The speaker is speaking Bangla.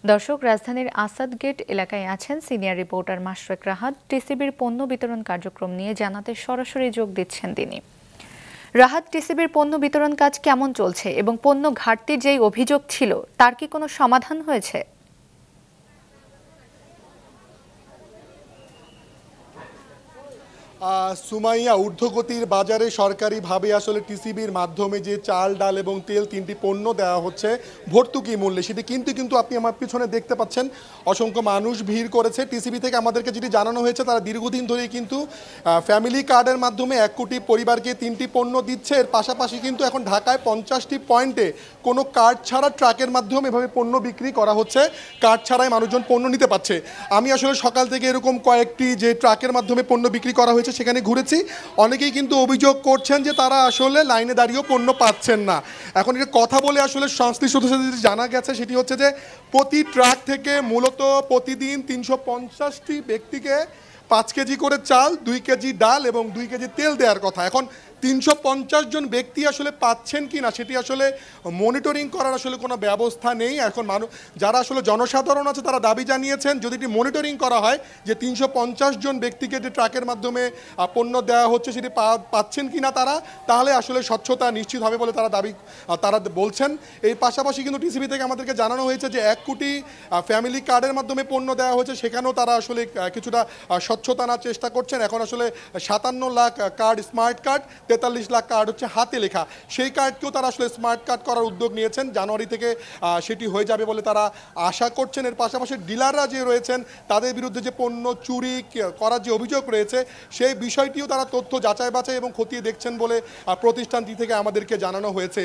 দর্শক, রাজধানীর আসাদ গেট এলাকায় আছেন সিনিয়র রিপোর্টার মাশরাক রাহাত। টিসিবির পণ্য বিতরণ কার্যক্রম নিয়ে জানাতে সরাসরি যোগ দিচ্ছেন তিনি। রাহাত, টিসিবির পণ্য বিতরণ কাজ কেমন চলছে এবং পণ্য ঘাটতির যেই অভিযোগ ছিল তার কি কোনো সমাধান হয়েছে? সুমাইয়া, ঊর্ধ্বগতির বাজারে সরকারিভাবে আসলে টিসিবির মাধ্যমে যে চাল, ডাল এবং তেল তিনটি পণ্য দেওয়া হচ্ছে ভর্তুকি মূল্যে, সেটি কিন্তু আপনি আমার পিছনে দেখতে পাচ্ছেন অসংখ্য মানুষ ভিড় করেছে। টিসিবি থেকে আমাদেরকে যেটি জানানো হয়েছে, তারা দীর্ঘদিন ধরেই কিন্তু ফ্যামিলি কার্ডের মাধ্যমে 1 কোটি পরিবারকে 3টি পণ্য দিচ্ছে। এর পাশাপাশি কিন্তু এখন ঢাকায় 50টি পয়েন্টে কোনো কার্ড ছাড়া ট্রাকের মাধ্যমে এভাবে পণ্য বিক্রি করা হচ্ছে। কার্ড ছাড়াই মানুষজন পণ্য নিতে পারছে। আমি আসলে সকাল থেকে এরকম কয়েকটি যে ট্রাকের মাধ্যমে পণ্য বিক্রি করা হয়েছে সেখানে ঘুরেছি। অনেকেই কিন্তু অভিযোগ করছেন যে তারা আসলে লাইনে দাঁড়িয়েও পণ্য পাচ্ছেন না। এখন এটা কথা বলে আসলে সংশ্লিষ্ট সূত্রে যেটি জানা গেছে সেটি হচ্ছে যে প্রতি ট্রাক থেকে মূলত প্রতিদিন 350টি ব্যক্তিকে 5 কেজি করে চাল, 2 কেজি ডাল এবং 2 কেজি তেল দেওয়ার কথা। এখন 350 জন ব্যক্তি আসলে পাচ্ছেন কি না সেটি আসলে মনিটরিং করার আসলে কোনো ব্যবস্থা নেই। এখন যারা আসলে জনসাধারণ আছে তারা দাবি জানিয়েছেন যদি এটি মনিটরিং করা হয় যে 350 জন ব্যক্তিকে যে ট্রাকের মাধ্যমে পণ্য দেওয়া হচ্ছে সেটি পাচ্ছেন কি না তারা, তাহলে আসলে স্বচ্ছতা নিশ্চিত হবে বলে তারা বলছেন। এই পাশাপাশি কিন্তু টিসিবি থেকে আমাদেরকে জানানো হয়েছে যে 1 কোটি ফ্যামিলি কার্ডের মাধ্যমে পণ্য দেওয়া হয়েছে, সেখানেও তারা আসলে কিছুটা স্বচ্ছতা আনার চেষ্টা করছেন। এখন আসলে 57 lakh card smart card, 43 lakh card হচ্ছে হাতে লেখা, সেই কার্ডকেও তারা আসলে স্মার্ট কার্ড করার উদ্যোগ নিয়েছেন। জানুয়ারি থেকে সেটি হয়ে যাবে বলে তারা আশা করছেন। এর পাশাপাশি ডিলাররা যে রয়েছেন তাদের বিরুদ্ধে যে পণ্য চুরি করার যে অভিযোগ রয়েছে সেই বিষয়টিও তারা তথ্য যাচাই বাছাই এবং খতিয়ে দেখছেন বলে প্রতিষ্ঠানটি থেকে আমাদেরকে জানানো হয়েছে।